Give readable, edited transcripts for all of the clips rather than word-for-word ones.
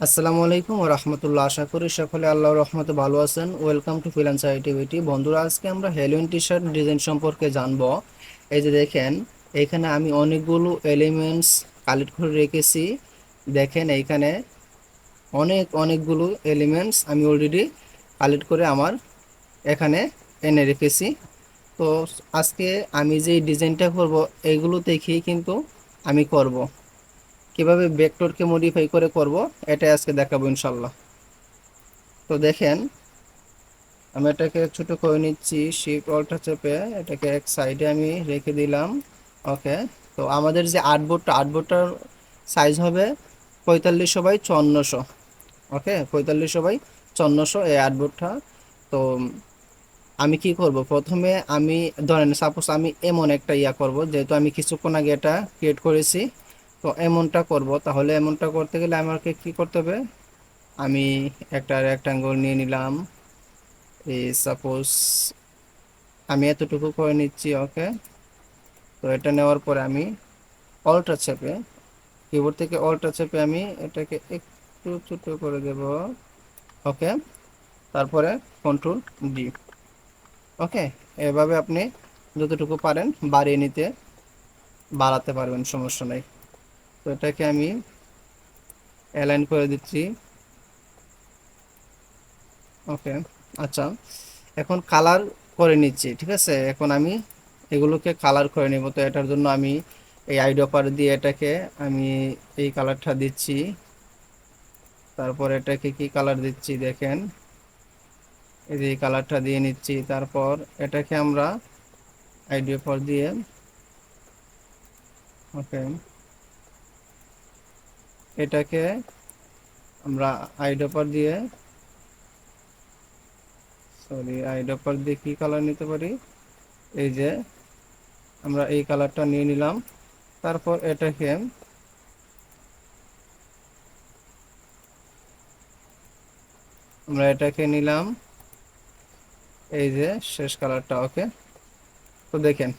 আসসালামু আলাইকুম ওয়া রাহমাতুল্লাহ। আশা করি সকলে আল্লাহর রহমতে ভালো আছেন। ওয়েলকাম টু ফ্রিল্যান্সার আইটিভিটি। বন্ধুরা, আজকে আমরা হ্যালোইন টি শার্ট ডিজাইন সম্পর্কে জানবো। এই যে দেখেন, এখানে আমি অনেকগুলো এলিমেন্টস কালেক্ট করে রেখেছি। দেখেন, এইখানে অনেকগুলো এলিমেন্টস আমি অলরেডি কালেক্ট করে আমার এখানে এনে রেখেছি। তো আজকে আমি যে ডিজাইনটা করব এইগুলো দেখেই কিন্তু আমি করব। কিভাবে ভেক্টরকে মডিফাই করে করব এটাই আজকে দেখাবো ইনশাল্লাহ। তো দেখেন, আমি এটাকে ছোট করে নিচ্ছি, শিফট অল্টার চেপে এটাকে এক সাইডে আমি রেখে দিলাম। ওকে। তো আমাদের যে আর্টবোর্ডটার সাইজ হবে 4500 বাই 5400। ওকে, 4500 বাই 5400 এই আর্টবোর্ডটা। তো আমি কি করব, প্রথমে আমি ধরেন সাপোজ আমি এমন একটা করব, যেহেতু আমি কিছুক্ষণ আগে এটা ক্রিয়েট করেছি। তো এমনটা করব, তাহলে এমনটা করতে গেলে আমাকে কি করতে হবে, আমি একটা রেক্টাঙ্গল নিয়ে নিলাম। এই সাপোজ আমি এতটুকু করে নিচ্ছি। ওকে। তো এটা নেওয়ার পরে আমি অল্টার চেপে, কিবোর্ড থেকে অল্টার চেপে আমি এটাকে একটু ছোট করে দেব। ওকে। তারপরে কন্ট্রোল ডি। ওকে। এভাবে আপনি যতটুকু পারেন বাড়িয়ে নিতে বাড়াতে পারবেন, সমস্যা নেই। তো এটাকে আমি অ্যালাইন করে দিচ্ছি। ওকে। আচ্ছা, এখন কালার করে নিচ্ছি। ঠিক আছে, এখন আমি এগুলোকে কালার করে নেব। তো এটার জন্য আমি এই আইড্রপার দিয়ে এটাকে আমি এই কালারটা দিচ্ছি। তারপর এটাকে কি কালার দিচ্ছি দেখেন, এই যে এই কালারটা দিয়ে নিচ্ছি। তারপর এটাকে আমরা আইড্রপার দিয়ে, ওকে, এটাকে আমরা আইড্রপার দিয়ে, আইড্রপার দিয়ে কি কালার নিতে পারি, এই যে আমরা এই কালারটা নিয়ে নিলাম। তারপর এটাকে নিলাম, এই যে শেষ কালারটা। ওকে। তো দেখেন,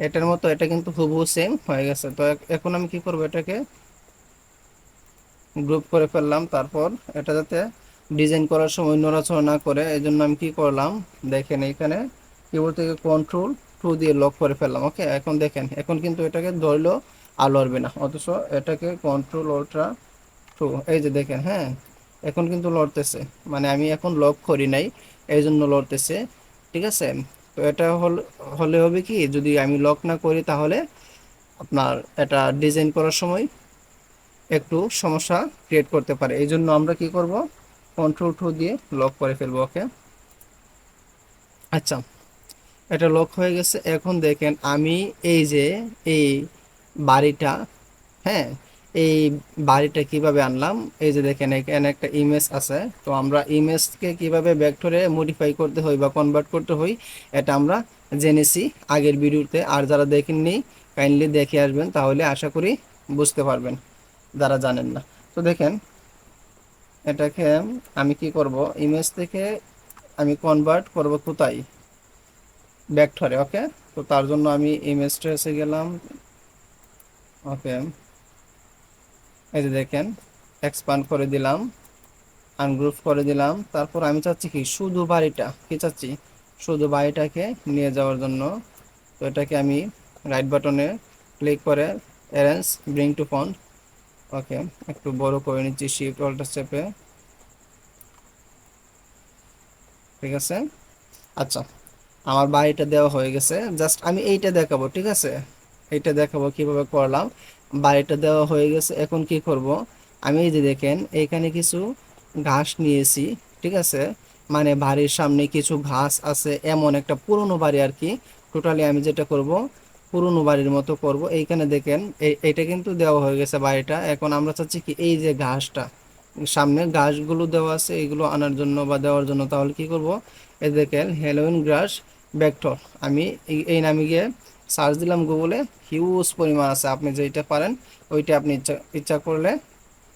এটার মতো এটা কিন্তু হুবহু সেম হয়ে গেছে। তো এখন আমি কি করব, এটাকে গ্রুপ করে ফেললাম। তারপর এটা যাতে ডিজাইন করার সময় নড়াচড়া না করে, এই জন্য আমি কি করলাম, দেখেন এইখানে কিবোর্ড থেকে কন্ট্রোল 2 দিয়ে লক করে ফেললাম। ওকে। এখন দেখেন, এখন কিন্তু এটাকে ধরলেও আর লড়বে না, অথচ এটাকে কন্ট্রোল 2, এই যে দেখেন, হ্যাঁ, এখন কিন্তু লড়তেছে। মানে আমি এখন লক করি নাই, এই জন্য লড়তেছে। ঠিক আছে। তো এটা হলে হবে কি, যদি আমি লক না করি তাহলে আপনার এটা ডিজাইন করার সময় একটু সমস্যা ক্রিয়েট করতে পারে। এই জন্য আমরা কি করব, কন্ট্রোল 2 দিয়ে লক করে ফেলবো। ওকে। আচ্ছা, এটা লক হয়ে গেছে। এখন দেখেন আমি এই যে এই বাড়িটা, হ্যাঁ, এই বাড়িটা কিভাবে আনলাম, এই যে দেখেন এখানে একটা ইমেজ আছে। তো আমরা ইমেজকে কিভাবে ভেক্টরে মডিফাই করতে হয় বা কনভার্ট করতে হয় এটা আমরা জেনেছি আগের ভিডিওতে। আর যারা দেখেননি কাইন্ডলি দেখে আসবেন, তাহলে আশা করি বুঝতে পারবেন যারা জানেন না। তো দেখেন, এটাকে আমি কি করব, ইমেজ থেকে আমি কনভার্ট করব কোথায়, ভেক্টরে। ওকে। তো তার জন্য আমি ইমেজ ট্রেসে গেলাম। ওকে। এই যে দেখেন, এক্সপান্ড করে দিলাম, আনগ্রুপ করে দিলাম। তারপর আমি চাচ্ছি কি, শুধু বাড়িটা কি চাচ্ছি, শুধু বাড়িটাকে নিয়ে যাওয়ার জন্য। তো এটাকে আমি রাইট বাটনে ক্লিক করে অ্যারেঞ্জ ব্রিং টু ফন্ট, ওকে, একটু বড় করে নিচ্ছি শিফট অল্টার চেপে। ঠিক আছে। আচ্ছা, আমার বাড়িটা দেওয়া হয়ে গেছে। জাস্ট আমি এইটা দেখাবো। ঠিক আছে, এইটা দেখাবো কিভাবে করলাম। বাড়িটা দেওয়া হয়ে গেছে। এখন কি করব, আমি এই যে দেখেন এইখানে কিছু ঘাস নিয়েছি। ঠিক আছে, মানে বাড়ির সামনে কিছু ঘাস আছে, এমন একটা পুরনো বাড়ি আর কি। টোটালি আমি যেটা করব, পুরনো বাড়ির মতো করব। এইখানে দেখেন এইটা কিন্তু দেওয়া হয়ে গেছে বাড়িটা। এখন আমরা চাচ্ছি কি, এই যে ঘাসটা সামনে ঘাসগুলো দেওয়া আছে, এগুলো আনার জন্য বা দেওয়ার জন্য, তাহলে কি করব, এই দেখেন হ্যালোইন গ্রাস ভেক্টর, আমি এই নামে গিয়ে সার্চ দিলাম গুগলে। হিউজ পরিমাণ আছে, আপনি যেটা পারেন ওইটা আপনি ইচ্ছা ইচ্ছা করলে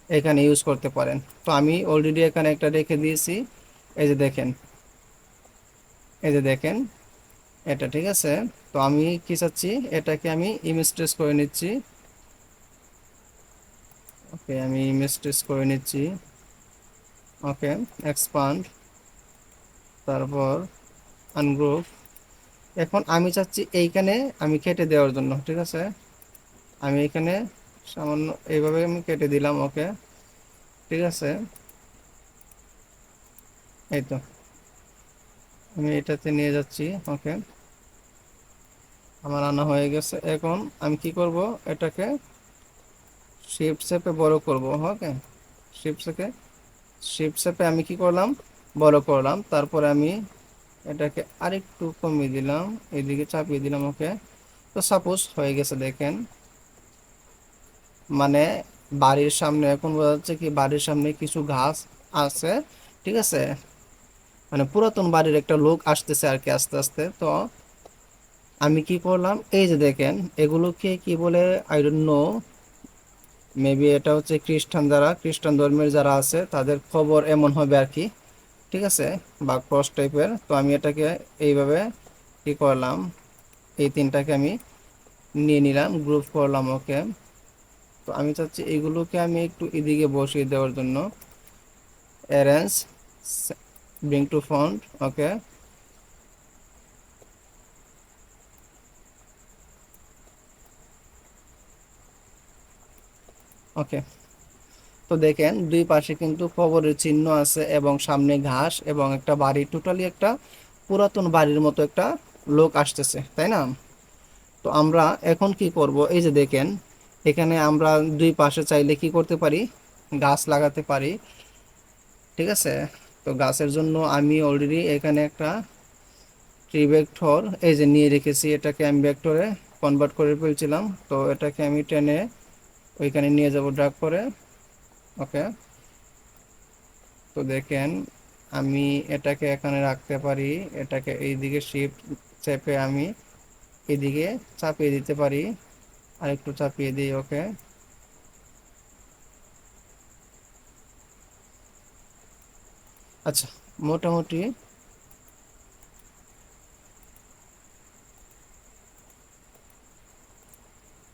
এখানে ইউজ করতে পারেন। তো আমি অলরেডি এখানে একটা রেখে দিয়েছি। এই যে দেখেন, এই যে দেখেন এটা। ঠিক আছে। তো আমি কি চাচ্ছি, এটাকে আমি ইমেজ ট্রেস করে নিচ্ছি। ওকে, আমি ইমেজ ট্রেস করে নিচ্ছি। ওকে, এক্সপান্ড, তারপর আনগ্রুপ। এখন আমি চাচ্ছি এইখানে আমি কেটে দেওয়ার জন্য, ঠিক আছে। আমি এখানে সামান্য এইভাবে আমি কেটে দিলাম। ওকে, ঠিক আছে, এই তো আমি এটাতে নিয়ে যাচ্ছি। ওকে, আমার আনা হয়ে গেছে। এখন আমি কি করব, এটাকে শেপ শেপে বড় করব। ওকে, শেপ শেপে আমি কি করলাম, বড় করলাম। তারপরে আমি এটাকে আরেকটু কমিয়ে দিলাম, এইদিকে চাপিয়ে দিলাম। ওকে, তো সাপোজ হয়ে গেছে, দেখেন। মানে বাড়ির সামনে এখন বোঝা যাচ্ছে কি বাড়ির সামনে কিছু গাছ আছে, ঠিক আছে। মানে পুরাতন বাড়ির একটা লোক আসতেছে আর কি, আস্তে আস্তে। তো আমি কি করলাম, এই যে দেখেন, এগুলোকে কি বলে আই ডোন্ট নো, মেবি এটা হচ্ছে খ্রিস্টান ধর্মের যারা আছে তাদের খবর এমন হবে আর কি, ঠিক আছে, বা ক্রস টাইপের। তো আমি এটাকে এইভাবে কি করলাম, এই তিনটাকে আমি নিয়ে নিলাম, গ্রুপ করলাম। ওকে, তো আমি চাচ্ছি এইগুলোকে আমি একটু এদিকে বসিয়ে দেওয়ার জন্য। Arrange, bring to front. Okay, okay, তো দেখেন দুই পাশে কিন্তু কবরের চিহ্ন আছে এবং সামনে ঘাস এবং একটা বাড়ি, টোটালি একটা পুরাতন বাড়ির মতো একটা লোক আসতেছে, তাই না। তো আমরা এখন কি করব, এই যে দেখেন, এখানে আমরা দুই পাশে চাইলে কি করতে পারি, গাছ লাগাতে পারি, ঠিক আছে। তো গাছের জন্য আমি অলরেডি এখানে একটা ট্রি ভেক্টর এই যে নিয়ে রেখেছি, এটাকে আমি ভেক্টরে কনভার্ট করে ফেলছিলাম। তো এটাকে আমি টেনে ওইখানে নিয়ে যাব, ড্রাগ করে। ওকে, তো দেখেন আমি এটাকে এখানে রাখতে পারি, এটাকে এইদিকে শিফট চেপে আমি এদিকে চাপিয়ে দিতে পারি, আর একটু চাপিয়ে দিই। ওকে, আচ্ছা, মোটামুটি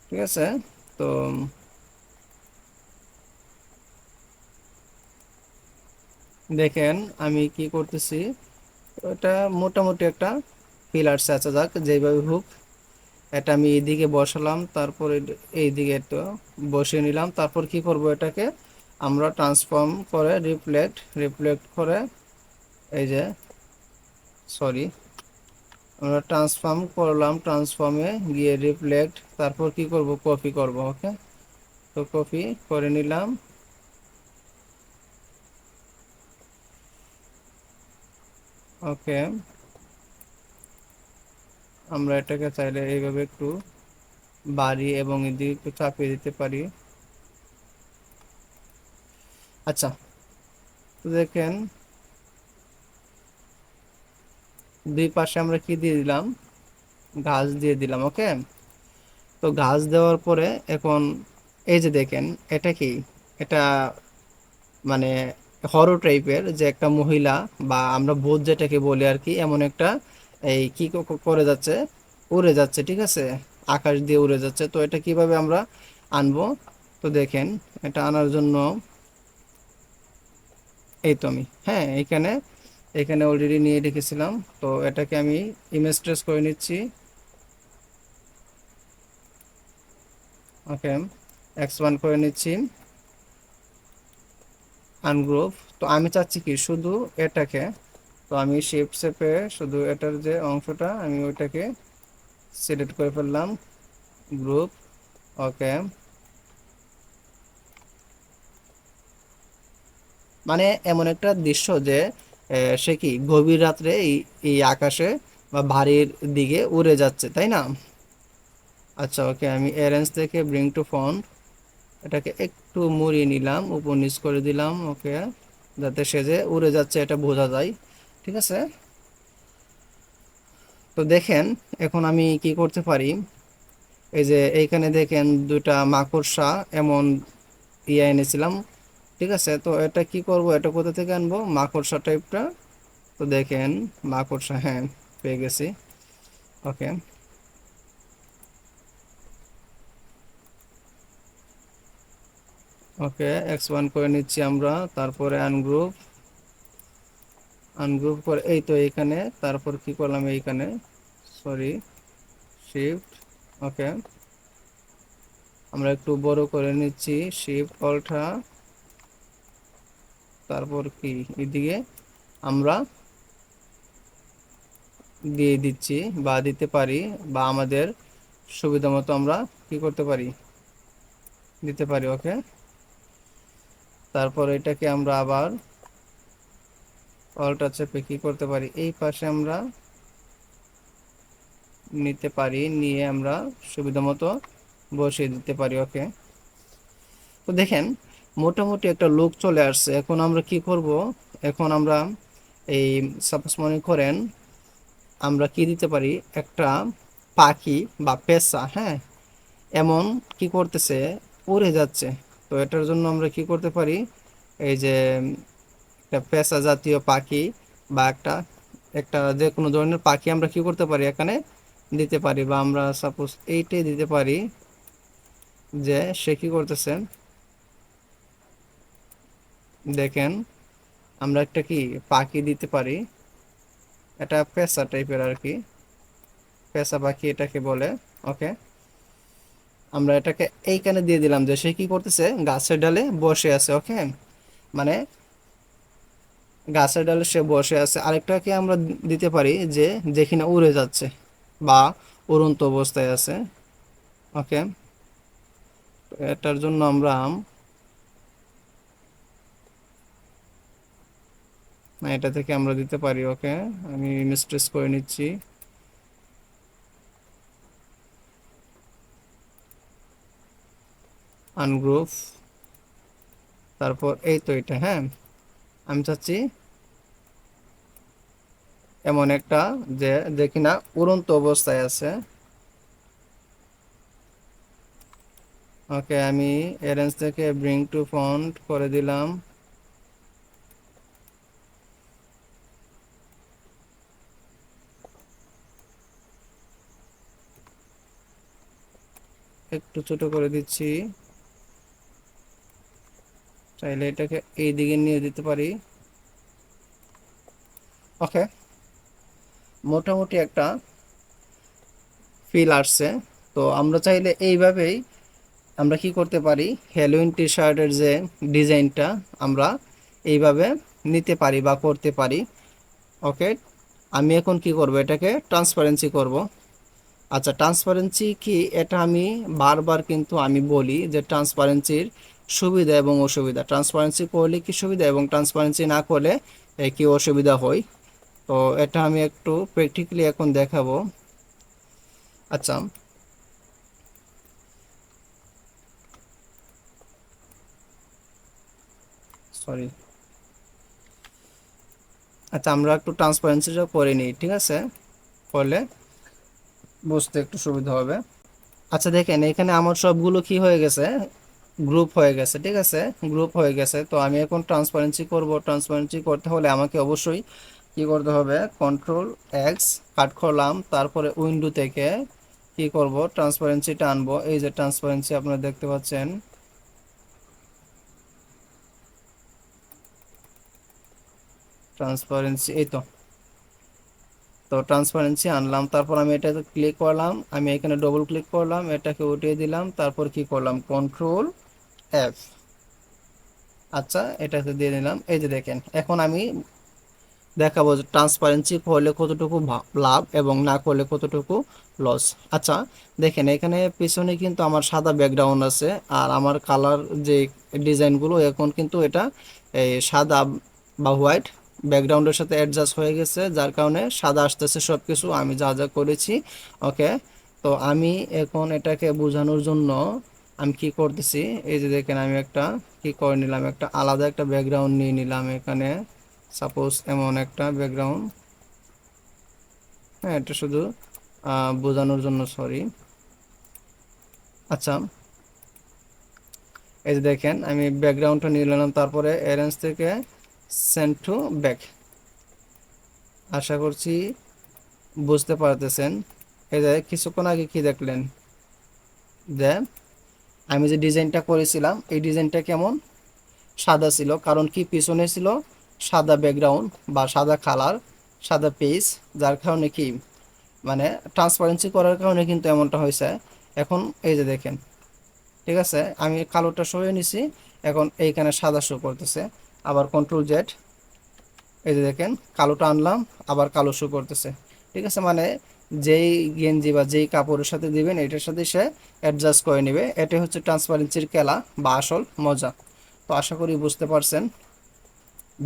ঠিক আছে। তো দেখেন আমি কি করতেছি, এটা মোটামুটি একটা পিলার আছে, যাক যেভাবে হোক। এটা আমি এইদিকে বসালাম, তারপর এইদিকে একটু বসিয়ে নিলাম। তারপর কি করব, এটাকে আমরা ট্রান্সফর্ম করে রিফ্লেক্ট করে, এই যে সরি, আমরা ট্রান্সফর্ম করলাম, ট্রান্সফর্মে গিয়ে রিফ্লেক্ট, তারপর কি করব, কপি করব। ওকে, তো কপি করে নিলাম। ওকে, আমরা এটাকে চাইলে এইভাবে একটু বাড়ি এবং এদিকে একটু চাপিয়ে দিতে পারি। আচ্ছা, তো দেখেন দুই পাশে আমরা কি দিয়ে দিলাম, গাছ দিয়ে দিলাম। ওকে, তো গাছ দেওয়ার পরে এখন এই যে দেখেন, এটা কি, এটা মানে হরর টাইপের, যে একটা মহিলা বা আমরা ভূত যেটাকে বলি আর কি, এমন একটা এই কি করে যাচ্ছে, উড়ে যাচ্ছে, ঠিক আছে, আকাশ দিয়ে উড়ে যাচ্ছে। তো এটা কিভাবে আমরা আনবো, তো দেখেন, এটা আনার জন্য এই তো আমি, হ্যাঁ, এখানে এখানে অলরেডি নিয়ে রেখেছিলাম। তো এটাকে আমি ইমেজ ট্রেস করে নিচ্ছি। ওকে, X1 করে নিচ্ছি, আনগ্রুপ। তো আমি চাচ্ছি কি শুধু এটাকে, তো আমি শেপ শেপে শুধু এটার যে অংশটা আমি ওইটাকে সিলেক্ট করে ফেললাম, গ্রুপ। ওকে, মানে এমন একটা দৃশ্য যে সে কি গভীর রাত্রে এই এই আকাশে বা বাড়ির দিকে উড়ে যাচ্ছে, তাই না। আচ্ছা, ওকে, আমি অ্যারেঞ্জ থেকে ব্রিং টু ফন্ট, এটাকে একটু মুড়িয়ে নিলাম, উপর নিচ করে দিলাম। ওকে, যাতে সে যে উড়ে যাচ্ছে এটা বোঝা যায়, ঠিক আছে। তো দেখেন এখন আমি কি করতে পারি, এই যে এইখানে দেখেন দুইটা মাকড়সা এমন এনেছিলাম, ঠিক আছে। তো এটা কি করব, এটা কোথা থেকে আনবো, মাকড়সা টাইপটা। তো দেখেন মাকড়সা, হ্যাঁ, পেয়ে গেছি। ওকে, ওকে, X1 করে নিচ্ছি আমরা, তারপরে আনগ্রুপ, আনগ্রুপ করে এই তো এইখানে, তারপর কি করলাম এইখানে, সরি, শিফট, ওকে, আমরা একটু বড় করে নিচ্ছি, শিফট অল্ট্রা, তারপর কি এদিকে আমরা দিয়ে দিচ্ছি বা দিতে পারি, বা আমাদের সুবিধা মতো আমরা কি করতে পারি, দিতে পারি। ওকে, তারপর এটাকে আমরা আবার অল্টা চেপে কি করতে পারি, এই পাশে আমরা নিতে পারি, নিয়ে আমরা সুবিধা মতো বসিয়ে দিতে পারি। ওকে, তো দেখেন মোটামুটি একটা লুক চলে আসছে। এখন আমরা কি করব, এখন আমরা এই সাপোজ মনে করেন আমরা কি দিতে পারি, একটা পাখি বা পেঁচা, হ্যাঁ, এমন কি করতেছে, উড়ে যাচ্ছে। তো এটার জন্য আমরা কি করতে পারি, এই যে একটা পেঁচা জাতীয় পাখি বা একটা একটা যে কোনো ধরনের পাখি আমরা কি করতে পারি এখানে দিতে পারি, বা আমরা সাপোজ এইটাই দিতে পারি, যে সে কি করতেছে দেখেন, আমরা একটা কি পাখি দিতে পারি, এটা পেঁচা টাইপের আর কি, পেঁচা পাখি এটাকে বলে। ওকে, আমরা এটাকে এইখানে দিয়ে দিলাম যে সে কি করতেছে, গাছের ডালে বসে আছে। ওকে, মানে গাছের ডালে সে বসে আছে। আরেকটাকে আমরা দিতে পারি যে যেখানে উড়ে যাচ্ছে বা উড়ন্ত অবস্থায় আছে। ওকে, এটার জন্য আমরা এটা থেকে আমরা দিতে পারি। ওকে, আমি মিস্টেস করে নিচ্ছি, আনগ্রুপ, তারপর এই তো এটা, হ্যাঁ, আমি চাচ্ছি এমন একটা যে যে কিনা উড়ন্ত অবস্থায় আছে। ওকে, আমি অ্যারেঞ্জ থেকে ব্রিং টু ফন্ট করে দিলাম, একটু ছোট করে দিচ্ছি, চাইলে এটাকে এই দিকে নিয়ে দিতে পারি। ওকে, মোটামুটি একটা ফিল আসছে। তো আমরা চাইলে এইভাবেই আমরা কি করতে পারি, হ্যালোইন টি শার্টের যে ডিজাইনটা আমরা এইভাবে নিতে পারি বা করতে পারি। ওকে, আমি এখন কি করব, এটাকে ট্রান্সপারেন্সি করব। আচ্ছা, ট্রান্সপারেন্সি কি, এটা আমি বারবার কিন্তু আমি বলি যে ট্রান্সপারেন্সির সুবিধা এবং অসুবিধা, ট্রান্সপারেন্সি করলে কি সুবিধা এবং ট্রান্সপারেন্সি না করলে কি অসুবিধা হয়। তো এটা আমি একটু প্র্যাকটিক্যালি এখন দেখাবো। আচ্ছা, সরি, আচ্ছা আমরা একটু ট্রান্সপারেন্সিটা করে নিই, ঠিক আছে, করলে বুঝতে একটু সুবিধা হবে। আচ্ছা দেখেন, এখানে আমার সবগুলো কি হয়ে গেছে, গ্রুপ হয়ে গেছে, ঠিক আছে, গ্রুপ হয়ে গেছে। তো আমি এখন ট্রান্সপারেন্সি করব। ট্রান্সপারেন্সি করতে হলে আমাকে অবশ্যই কি করতে হবে, কন্ট্রোল এক্স কাট করলাম, তারপরে উইন্ডো থেকে কি করব, ট্রান্সপারেন্সিটা আনবো। এই যে ট্রান্সপারেন্সি আপনারা দেখতে পাচ্ছেন, ট্রান্সপারেন্সি এই তো। তো ট্রান্সপারেন্সি আনলাম, তারপর আমি এটাতে ক্লিক করলাম, আমি এখানে ডবল ক্লিক করলাম, এটাকে উঠিয়ে দিলাম, তারপর কি করলাম, কন্ট্রোল এফ, আচ্ছা এটাতে দিয়ে দিলাম। এই যে দেখেন, এখন আমি দেখাবো যে ট্রান্সপারেন্সি করলে কতটুকু লাভ এবং না করলে কতটুকু লস। আচ্ছা দেখেন, এখানে পিছনে কিন্তু আমার সাদা ব্যাকগ্রাউন্ড আছে, আর আমার কালার যে ডিজাইনগুলো এখন কিন্তু এটা এই সাদা বা হোয়াইট ব্যাকগ্রাউন্ডের সাথে অ্যাডজাস্ট হয়ে গেছে, যার কারণে সাদা আসতেছে সব কিছু আমি যা যা করেছি। ওকে, তো আমি এখন এটাকে বোঝানোর জন্য আমি কি করতেছি, এই যে দেখেন আমি একটা কি করে নিলাম, একটা আলাদা একটা ব্যাকগ্রাউন্ড নিয়ে নিলাম এখানে, সাপোজ এমন একটা ব্যাকগ্রাউন্ড, হ্যাঁ, এটা শুধু বোঝানোর জন্য, সরি। আচ্ছা, এই যে দেখেন আমি ব্যাকগ্রাউন্ডটা নিয়ে নিলাম, তারপরে অ্যারেঞ্জ থেকে সেন্ড টু ব্যাক, আশা করছি বুঝতে পারতেছেন। এই যে কিছুক্ষণ আগে কি দেখলেন, যে আমি যে ডিজাইনটা করেছিলাম এই ডিজাইনটা কেমন সাদা ছিল, কারণ কি পিছনে ছিল সাদা ব্যাকগ্রাউন্ড বা সাদা কালার, সাদা পেজ, যার কারণে কি মানে ট্রান্সপারেন্সি করার কারণে কিন্তু এমনটা হয়েছে। এখন এই যে দেখেন, ঠিক আছে, আমি কালোটা সরিয়ে নিছি, এখন এইখানে সাদা শো করতেছে। আবার কন্ট্রোল জেড, এই যে দেখেন কালোটা আনলাম, আবার কালো শো করতেছে। ঠিক আছে, মানে যেই গেঞ্জি বা যেই কাপড়ের সাথে দিবেন এটার সাথে সে অ্যাডজাস্ট করে নেবে। এটাই হচ্ছে ট্রান্সপারেন্সির খেলা বা আসল মজা। তো আশা করি বুঝতে পারছেন।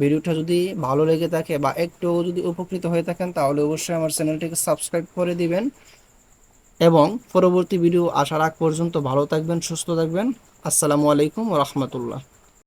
ভিডিওটা যদি ভালো লেগে থাকে বা একটু যদি উপকৃত হয়ে থাকেন তাহলে অবশ্যই আমার চ্যানেলটিকে সাবস্ক্রাইব করে দিবেন এবং পরবর্তী ভিডিও আসার আগ পর্যন্ত ভালো থাকবেন, সুস্থ থাকবেন। আসসালামু আলাইকুম ওয়া রাহমাতুল্লাহ।